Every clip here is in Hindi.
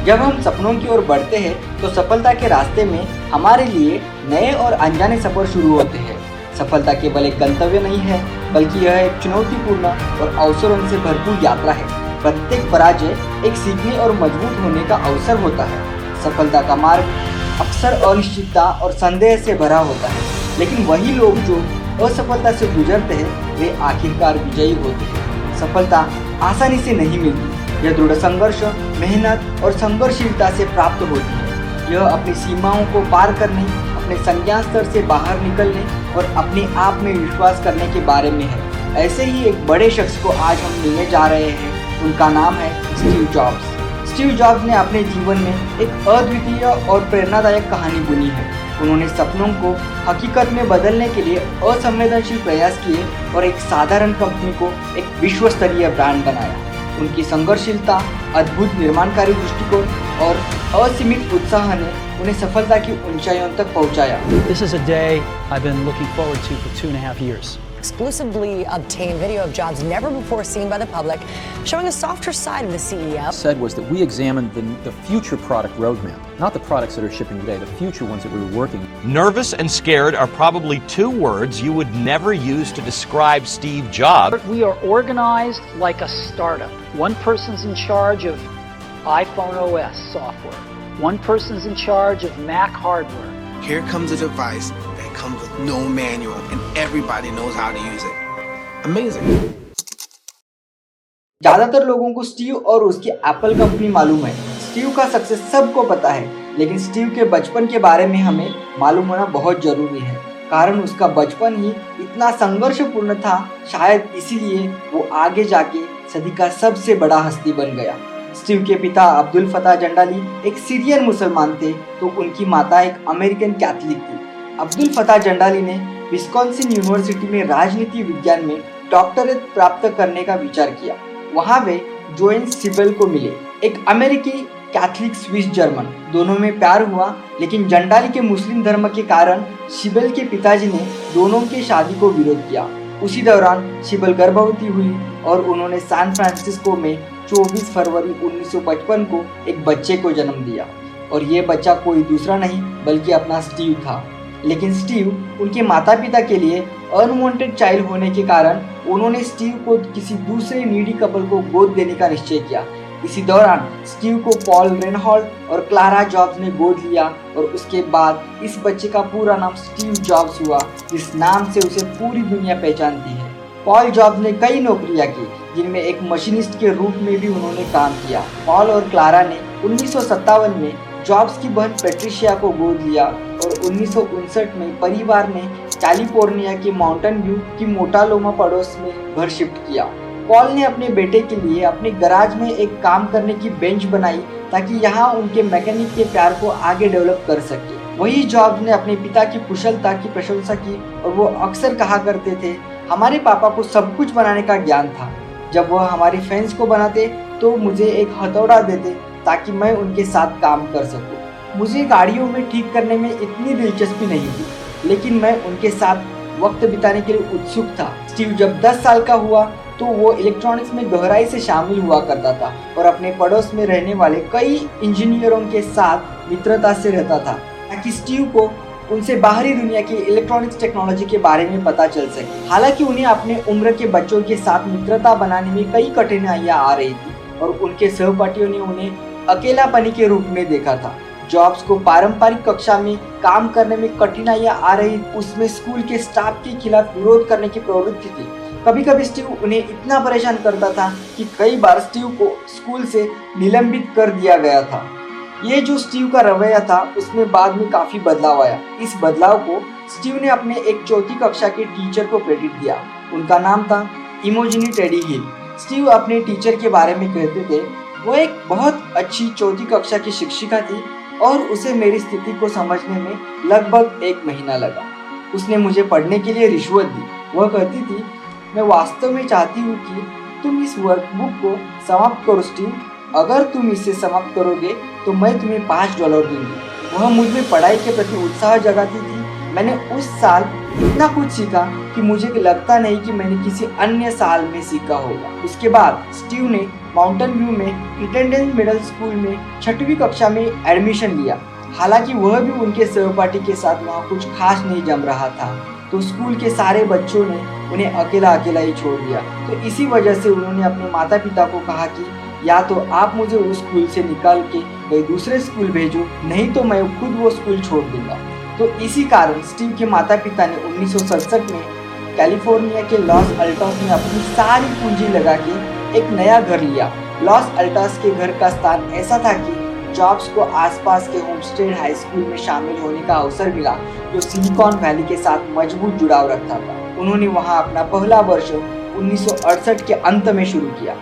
जब हम सपनों की ओर बढ़ते हैं तो सफलता के रास्ते में हमारे लिए नए और अनजाने सफर शुरू होते हैं। सफलता केवल एक गंतव्य नहीं है, बल्कि यह एक चुनौतीपूर्ण और अवसरों से भरपूर यात्रा है। प्रत्येक पराजय एक सीखने और मजबूत होने का अवसर होता है। सफलता का मार्ग अक्सर अनिश्चितता और संदेह से भरा होता है, लेकिन वही लोग जो असफलता से गुजरते हैं वे आखिरकार विजयी होते हैं। सफलता आसानी से नहीं मिलती, यह दृढ़ संघर्ष, मेहनत और संघर्षशीलता से प्राप्त होती है। यह अपनी सीमाओं को पार करने, अपने संज्ञान स्तर से बाहर निकलने और अपने आप में विश्वास करने के बारे में है। ऐसे ही एक बड़े शख्स को आज हम मिलने जा रहे हैं। उनका नाम है स्टीव जॉब्स। स्टीव जॉब्स ने अपने जीवन में एक अद्वितीय और प्रेरणादायक कहानी बुनी है। उन्होंने सपनों को हकीकत में बदलने के लिए असंवेदनशील प्रयास किए और एक साधारण कंपनी को एक विश्व स्तरीय ब्रांड बनाया। उनकी संघर्षशीलता, अद्भुत निर्माणकारी दृष्टिकोण और असीमित उत्साह ने उन्हें सफलता की ऊंचाइयों तक पहुंचाया। This is a day I've been looking forward to for 2.5 years. Exclusively obtained video of Jobs never before seen by the public, showing a softer side of the CEO. Said was that we examined the future product roadmap, not the products that are shipping today, the future ones that we were working. Nervous and scared are probably two words you would never use to describe Steve Jobs. We are organized like a startup. One person's in charge of iPhone OS software. One person's in charge of Mac hardware. Here comes a device that comes with no manual and everybody knows how to use it. Amazing. ज्यादातर लोगों को स्टीव और उसकी एप्पल कंपनी मालूम है। स्टीव का सक्सेस सबको पता है, लेकिन स्टीव के बचपन के बारे में हमें मालूम होना बहुत जरूरी है, कारण उसका बचपन ही इतना संघर्षपूर्ण था। शायद इसीलिए वो आगे जाके सदी का सबसे बड़ा हस्ती बन गया। स्टीव के पिता अब्दुल फताह जंडाली एक सीरियन मुसलमान थे, तो उनकी माता एक अमेरिकन कैथलिक थी। अब्दुल फताह जंडाली ने विस्कॉन्सिन यूनिवर्सिटी में राजनीति विज्ञान में डॉक्टरेट प्राप्त करने का विचार किया। वहाँ वे जोएन सिबेल को मिले, एक अमेरिकी कैथलिक स्विस जर्मन। दोनों में प्यार हुआ, लेकिन जंडाली के मुस्लिम धर्म के कारण सिबेल के पिताजी ने दोनों की शादी को विरोध किया। उसी दौरान सिबेल गर्भवती हुई और उन्होंने सैन फ्रांसिस्को में 24 फरवरी 1955 को एक बच्चे को जन्म दिया, और ये बच्चा कोई दूसरा नहीं बल्कि अपना स्टीव था। लेकिन स्टीव उनके माता पिता के लिए अनवांटेड चाइल्ड होने के कारण उन्होंने स्टीव को किसी दूसरे नीडी कपल को गोद देने का निश्चय किया। इसी दौरान स्टीव को पॉल रेनहॉल्ट और क्लारा जॉब्स ने गोद लिया और उसके बाद इस बच्चे का पूरा नाम स्टीव जॉब्स हुआ, जिस नाम से उसे पूरी दुनिया पहचानती है। पॉल जॉब्स ने कई नौकरियां की, जिनमें एक मशीनिस्ट के रूप में भी उन्होंने काम किया। पॉल और क्लारा ने 1957 में जॉब्स की बहन पेट्रिशिया को गोद लिया और 1959 में परिवार ने कैलिफोर्निया के माउंटेन व्यू की मोटालोमा पड़ोस में घर शिफ्ट किया। पॉल ने अपने बेटे के लिए अपने गराज में एक काम करने की बेंच बनाई ताकि यहाँ उनके मैकेनिक के प्यार को आगे डेवलप कर सके। वही जॉब्स ने अपने पिता की कुशलता की प्रशंसा की और वो अक्सर कहा करते थे, हमारे पापा को सब कुछ बनाने का ज्ञान था। जब वह हमारी फैंस को बनाते तो मुझे एक हथौड़ा देते ताकि मैं उनके साथ काम कर सकूं। मुझे गाड़ियों में ठीक करने में इतनी दिलचस्पी नहीं थी, लेकिन मैं उनके साथ वक्त बिताने के लिए उत्सुक था। स्टीव जब 10 साल का हुआ तो वो इलेक्ट्रॉनिक्स में गहराई से शामिल हुआ करता था और अपने पड़ोस में रहने वाले कई इंजीनियरों के साथ मित्रता से रहता था, ताकि स्टीव को उनसे बाहरी दुनिया की इलेक्ट्रॉनिक्स टेक्नोलॉजी के बारे में पता चल सके। हालांकि उन्हें अपने उम्र के बच्चों के साथ मित्रता बनाने में कई कठिनाइयां आ रही थी और उनके सहपाठियों ने उन्हें अकेलापनी के रूप में देखा था। जॉब्स को पारंपरिक कक्षा में काम करने में कठिनाइयां आ रही, उसमें स्कूल के स्टाफ के खिलाफ विरोध करने की प्रवृत्ति थी। कभी कभी स्टीव उन्हें इतना परेशान करता था कि कई बार स्टीव को स्कूल से निलंबित कर दिया गया था। ये जो स्टीव का रवैया था उसमें बाद में काफी बदलाव आया। इस बदलाव को स्टीव ने अपने एक चौथी कक्षा के टीचर को क्रेडिट दिया। उनका नाम था इमोजिनी टेडी हिल। स्टीव अपने टीचर के बारे में कहते थे, वो एक बहुत अच्छी चौथी कक्षा की शिक्षिका थी और उसे मेरी स्थिति को समझने में लगभग 1 महीना लगा। उसने मुझे पढ़ने के लिए रिश्वत दी। वह कहती थी, मैं वास्तव में चाहती हूँ कि तुम इस वर्कबुक को समाप्त करो स्टीव। अगर तुम इसे समाप्त करोगे तो मैं तुम्हें $5 दूंगी। वह मुझ में पढ़ाई के प्रति उत्साह जगाती थी। मैंने उस साल इतना कुछ सीखा कि मुझे लगता नहीं कि मैंने किसी अन्य साल में सीखा होगा। उसके बाद स्टीव ने माउंटेन व्यू में प्रिटेंडेंस मिडिल स्कूल में 6वीं कक्षा में एडमिशन लिया। हालांकि वह भी उनके सहपाठी के साथ वहाँ कुछ खास नहीं जम रहा था, तो स्कूल के सारे बच्चों ने उन्हें अकेला ही छोड़ दिया। तो इसी वजह से उन्होंने अपने माता पिता को कहा कि या तो आप मुझे उस स्कूल से निकाल के कोई दूसरे स्कूल भेजो, नहीं तो मैं खुद वो स्कूल छोड़ दूंगा। तो इसी कारण स्टीव के माता पिता ने 1967 में कैलिफोर्निया के लॉस अल्टोस में अपनी सारी पूंजी लगा के एक नया घर लिया। लॉस अल्टोस के घर का स्थान ऐसा था कि जॉब्स को आसपास के होमस्टेड हाई स्कूल में शामिल होने का अवसर मिला, जो सिलिकॉन वैली के साथ मजबूत जुड़ाव रखता था। उन्होंने वहां अपना पहला वर्ष 1968 के अंत में शुरू किया।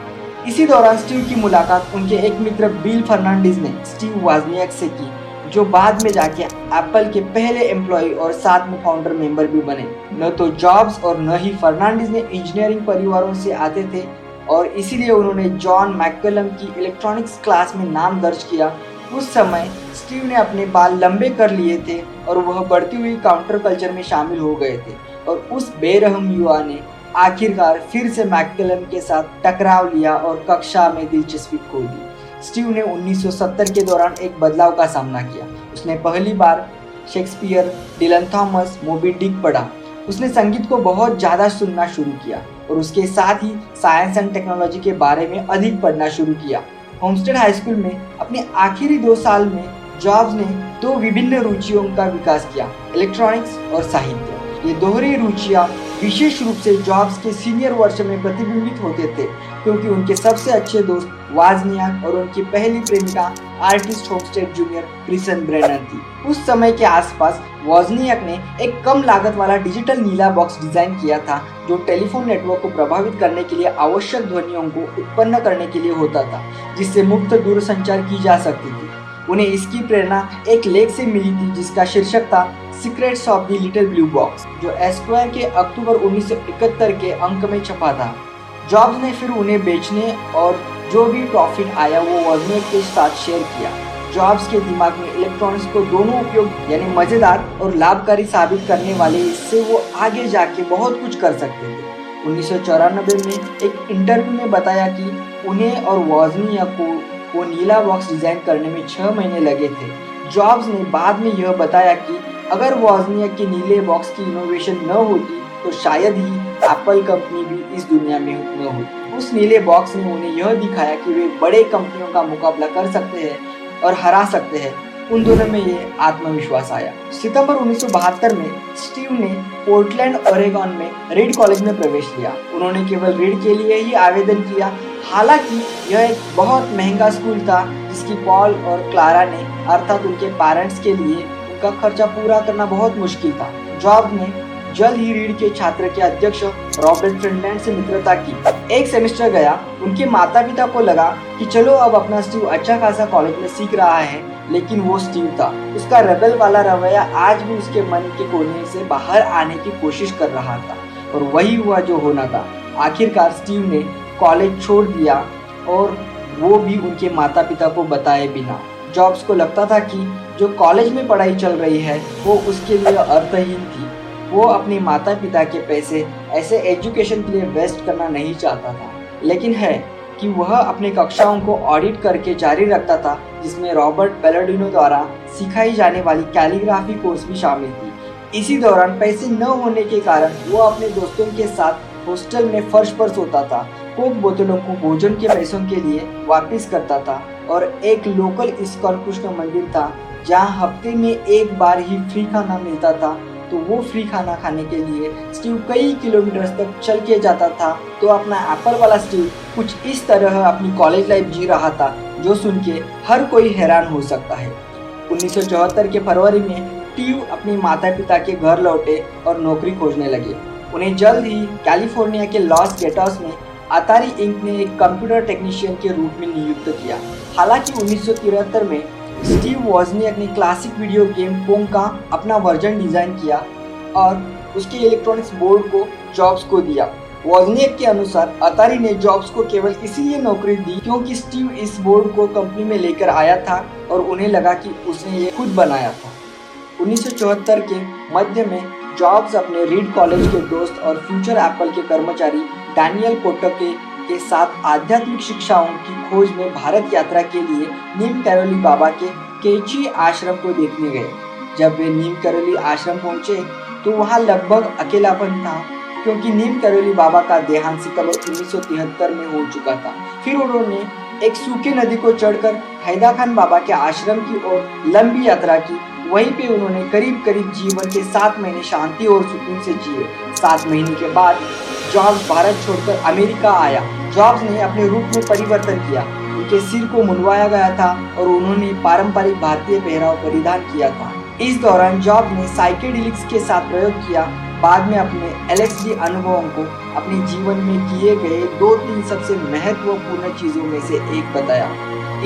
इसी दौरान स्टीव की मुलाकात उनके एक मित्र बिल फर्नांडिस ने स्टीव वॉजनियाक से की, जो बाद में जाके एप्पल के पहले एम्प्लॉय और साथ में फाउंडर मेंबर भी बने। न तो जॉब्स और न ही फर्नांडिस ने इंजीनियरिंग परिवारों से आते थे और इसीलिए उन्होंने जॉन मैककलम की इलेक्ट्रॉनिक्स क्लास में नाम दर्ज किया। उस समय स्टीव ने अपने बाल लंबे कर लिए थे और वह बढ़ती हुई काउंटर कल्चर में शामिल हो गए थे, और उस बेरहम युवा ने आखिरकार फिर से मैककलम के साथ टकराव लिया और कक्षा में दिलचस्पी खो दी। स्टीव ने 1970 के दौरान एक बदलाव का सामना किया। उसने पहली बार Shakespeare, Dylan Thomas, Moby Dick पढ़ा। उसने संगीत को बहुत ज़्यादा सुनना शुरू किया और उसके साथ ही साइंस एंड टेक्नोलॉजी के बारे में अधिक पढ़ना शुरू किया। होमस्टेड हाई स्कूल में अपने आखिरी 2 साल में जॉब्स ने 2 विभिन्न रुचियों का विकास किया, इलेक्ट्रॉनिक्स और साहित्य। ये दोहरी रुचियाँ विशेष रूप से जॉब्स के सीनियर वर्ष में प्रतिबिंबित होते थे, क्योंकि उनके सबसे अच्छे दोस्त वॉजनियाक और उनकी पहली प्रेमिका artist homestead junior Krishna Brennan थी। उस समय के आसपास वॉजनियाक ने एक कम लागत वाला डिजिटल नीला बॉक्स डिजाइन किया था, जो टेलीफोन नेटवर्क को प्रभावित करने के लिए आवश्यक ध्वनियों को उत्पन्न करने के लिए होता था, जिससे मुफ्त दूरसंचार की जा सकती थी। उन्हें इसकी प्रेरणा एक लेख से मिली थी जिसका शीर्षक था secrets of the little blue box, जो एस्क्वायर के अक्टूबर 1971 के अंक में छपा था। जॉब्स ने फिर उन्हें बेचने और जो भी प्रॉफिट आया वो वॉजनियाक के साथ शेयर किया। जॉब्स के दिमाग में इलेक्ट्रॉनिक्स को दोनों उपयोग यानी मज़ेदार और लाभकारी साबित करने वाले, इससे वो आगे जाके बहुत कुछ कर सकते थे। 1994 में एक इंटरव्यू में बताया कि उन्हें और वॉजनियाक को वो नीला बॉक्स डिज़ाइन करने में 6 महीने लगे थे। जॉब्स ने बाद में यह बताया कि अगर वॉजनियाक के नीले बॉक्स की इनोवेशन न होती तो शायद ही एप्पल कंपनी भी इस दुनिया में न होती। उस नीले बॉक्स ने उन्हें यह दिखाया कि वे बड़े कंपनियों का मुकाबला कर सकते हैं और हरा सकते हैं। उन दोनों में ये आत्मविश्वास आया। सितंबर 1972 में स्टीव ने पोर्टलैंड ओरेगन में रीड कॉलेज में प्रवेश लिया। उन्होंने केवल रीड के लिए ही आवेदन किया, हालांकि यह एक बहुत महंगा स्कूल था जिसकी पॉल और क्लारा ने अर्थात उनके पेरेंट्स के लिए उनका खर्चा पूरा करना बहुत मुश्किल था। जॉब ने जल्द ही रीड के छात्र के अध्यक्ष रॉबर्ट फ्रेंडलैंड से मित्रता की। एक सेमेस्टर गया, उनके माता पिता को लगा कि चलो अब अपना स्टीव अच्छा खासा कॉलेज में सीख रहा है, लेकिन वो स्टीव था। उसका रेबल वाला रवैया आज भी उसके मन के कोने से बाहर आने की कोशिश कर रहा था, और वही हुआ जो होना था। आखिरकार स्टीव ने कॉलेज छोड़ दिया, और वो भी उनके माता पिता को बताए बिना। जॉब्स को लगता था कि जो कॉलेज में पढ़ाई चल रही है वो उसके लिए अर्थहीन थी। वो अपने माता पिता के पैसे ऐसे एजुकेशन के लिए वेस्ट करना नहीं चाहता था, लेकिन है कि वह अपने कक्षाओं को ऑडिट करके जारी रखता था, जिसमें रॉबर्ट पैलाडिनो द्वारा सिखाई जाने वाली कैलीग्राफी कोर्स भी शामिल थी। इसी दौरान पैसे न होने के कारण वो अपने दोस्तों के साथ हॉस्टल में फर्श पर सोता था, कोक बोतलों को भोजन के पैसों के लिए वापस करता था, और एक लोकल इस्कॉन कृष्ण मंदिर था जहाँ हफ्ते में एक बार ही फ्री खाना मिलता था। तो वो फ्री खाना खाने के लिए स्टीव कई किलोमीटर तक चल के जाता था। तो अपना एप्पल वाला स्टीव कुछ इस तरह अपनी कॉलेज लाइफ जी रहा था, जो सुन के हर कोई हैरान हो सकता है। 1974 के फरवरी में स्टीव अपने माता पिता के घर लौटे और नौकरी खोजने लगे। उन्हें जल्द ही कैलिफोर्निया के लॉस गेटोस में अतारी इंक ने एक कंप्यूटर टेक्नीशियन के रूप में नियुक्त किया। हालांकि 1973 में स्टीव वॉजनियाक ने क्लासिक वीडियो गेम पोंग का अपना वर्जन डिज़ाइन किया और उसके इलेक्ट्रॉनिक्स बोर्ड को जॉब्स को दिया। वॉजनियाक के अनुसार अतारी ने जॉब्स को केवल इसीलिए नौकरी दी क्योंकि स्टीव इस बोर्ड को कंपनी में लेकर आया था और उन्हें लगा कि उसने ये खुद बनाया था। 1974 के मध्य में जॉब्स अपने रीड कॉलेज के दोस्त और फ्यूचर एप्पल के कर्मचारी डैनियल कोटके के साथ आध्यात्मिक शिक्षाओं की खोज में भारत यात्रा के लिए नीम कैरोली बाबा के केची आश्रम को देखने गए। जब वे नीम कैरोली आश्रम पहुंचे तो वहां लगभग अकेलापन था, क्योंकि नीम कैरोली बाबा का देहांत सितंबर 1973 में हो चुका था। फिर उन्होंने एक सूखी नदी को चढ़कर हैदा खान बाबा के आश्रम की ओर लंबी यात्रा की। वहीं पे उन्होंने करीब करीब जीवन के 7 महीने शांति और सुकून से जिए। 7 महीने के बाद जॉब्स भारत छोड़कर अमेरिका आया। जॉब्स ने अपने रूप में परिवर्तन किया। उनके सिर को मुंडवाया गया था और उन्होंने पारंपरिक भारतीय पहराव परिधान किया था। इस दौरान जॉब्स ने साइकेडेलिक्स के साथ प्रयोग किया। बाद में अपने LSD अनुभवों को अपने जीवन में किए गए 2-3 सबसे महत्वपूर्ण चीजों में से एक बताया।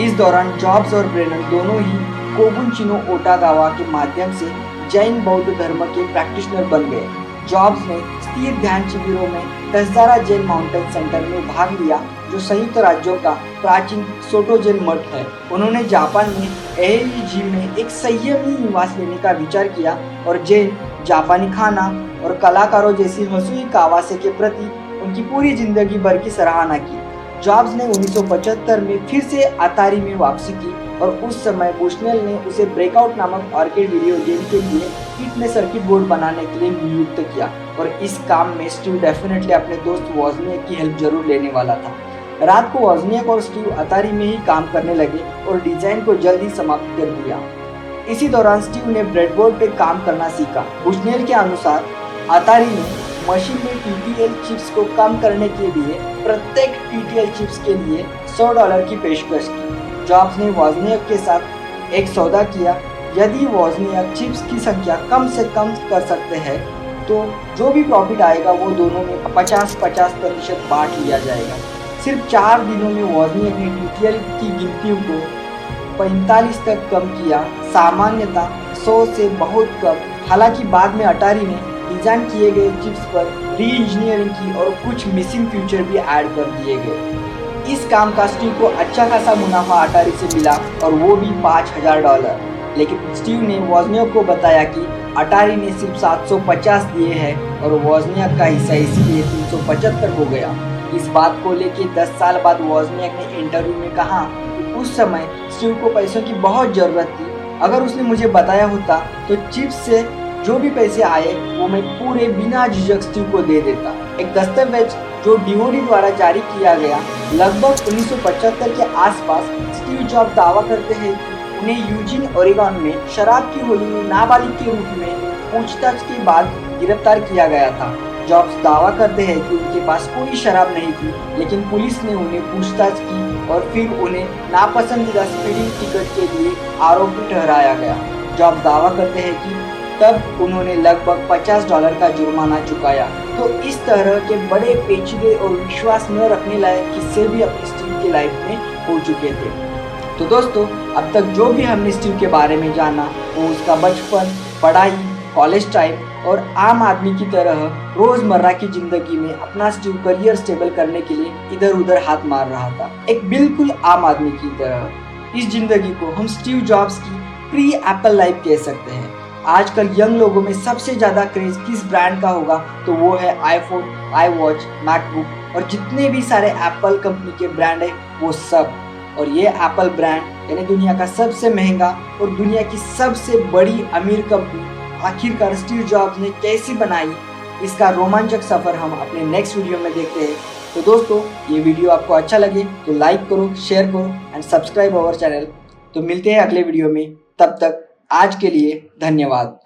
इस दौरान जॉब्स और ब्रेनर दोनों ही कोबुन चिनो ओटागावा के माध्यम से जैन बौद्ध धर्म के प्रैक्टिशनर बन गए। जॉब्स ने स्थिर ध्यान शिविरों में तस्दारा जैन माउंटेन सेंटर में भाग लिया, जो संयुक्त राज्यों का प्राचीन सोटो जैन मठ है। उन्होंने जापान में एहेजी में एक संयमी निवास लेने का विचार किया और जैन, जापानी खाना और कलाकारों जैसी हसुई कावासे के प्रति उनकी पूरी जिंदगी भर की सराहना की। जॉब्स ने 1975 में फिर से अतारी में वापसी की और उस समय बुशनेल ने उसे ब्रेकआउट नामक आर्केड वीडियो गेम के लिए किट में सर्किट बोर्ड बनाने के लिए नियुक्त किया, और इस काम में स्टीव डेफिनेटली अपने दोस्त वॉजनियक की हेल्प जरूर लेने वाला था। रात को वॉजनियक और स्टीव अतारी में ही काम करने लगे और डिजाइन को जल्द ही समाप्त कर दिया। इसी दौरान स्टीव ने ब्रेडबोर्ड पे काम करना सीखा। बुशनेल के अनुसार अतारी ने मशीन में TTL चिप्स को कम करने के लिए प्रत्येक TTL चिप्स के लिए $100 की पेशकश की। जॉब्स ने वॉजनियक के साथ एक सौदा किया। यदि वॉजनियक चिप्स की संख्या कम से कम कर सकते हैं तो जो भी प्रॉफिट आएगा वो दोनों में 50-50% बांट लिया जाएगा। सिर्फ 4 दिनों में वॉजनियक ने TTL की गिनतियों को 45 तक कम किया, सामान्यतः 100 से बहुत कम। हालांकि बाद में अटारी ने डिजाइन किए गए चिप्स पर री इंजीनियरिंग की और कुछ मिसिंग फीचर भी ऐड कर दिए गए। इस काम का स्टीव को अच्छा खासा मुनाफा अटारी से मिला और वो भी $5000। लेकिन स्टीव ने वॉजनियक को बताया कि अटारी ने सिर्फ 750 दिए हैं और वॉजनियक का हिस्सा इसीलिए 375 हो गया। इस बात को लेकर 10 साल बाद वॉजनियक ने इंटरव्यू में कहा कि उस समय स्टीव को पैसों की बहुत ज़रूरत थी। अगर उसने मुझे बताया होता तो चिप्स से जो भी पैसे आए वो मैं पूरे बिना झिझक स्टीव को दे देता। एक दस्तावेज जो DOD द्वारा जारी किया गया लगभग 1975 के आसपास, स्टीव जॉब दावा करते हैं कि उन्हें यूजिन ओरेगन में शराब की होली में नाबालिग के रूप में पूछताछ के बाद गिरफ्तार किया गया था। जॉब्स दावा करते हैं कि उनके पास कोई शराब नहीं थी, लेकिन पुलिस ने उन्हें पूछताछ की और फिर उन्हें नापसंदीदा स्पीडिंग टिकट के लिए आरोपी ठहराया गया। जॉब्स दावा करते हैं कि तब उन्होंने लगभग $50 का जुर्माना चुकाया। तो इस तरह के बड़े पेचीदे और विश्वास न रखने लायक किस्से भी अपनी स्टीव की लाइफ में हो चुके थे। तो दोस्तों, अब तक जो भी हमने स्टीव के बारे में जाना वो उसका बचपन, पढ़ाई, कॉलेज टाइम और आम आदमी की तरह रोजमर्रा की जिंदगी में अपना स्टीव करियर स्टेबल करने के लिए इधर उधर हाथ मार रहा था, एक बिल्कुल आम आदमी की तरह। इस जिंदगी को हम स्टीव जॉब्स की प्री एप्पल लाइफ कह सकते हैं। आजकल यंग लोगों में सबसे ज़्यादा क्रेज किस ब्रांड का होगा तो वो है आईफोन, iWatch, मैकबुक और जितने भी सारे एप्पल कंपनी के ब्रांड है वो सब। और ये एप्पल ब्रांड यानी दुनिया का सबसे महंगा और दुनिया की सबसे बड़ी अमीर कंपनी आखिरकार स्टीव जॉब्स ने कैसी बनाई, इसका रोमांचक सफ़र हम अपने नेक्स्ट वीडियो में देखते हैं। तो दोस्तों, ये वीडियो आपको अच्छा लगे तो लाइक करो, शेयर करो एंड सब्सक्राइब अवर चैनल। तो मिलते हैं अगले वीडियो में, तब तक आज के लिए धन्यवाद।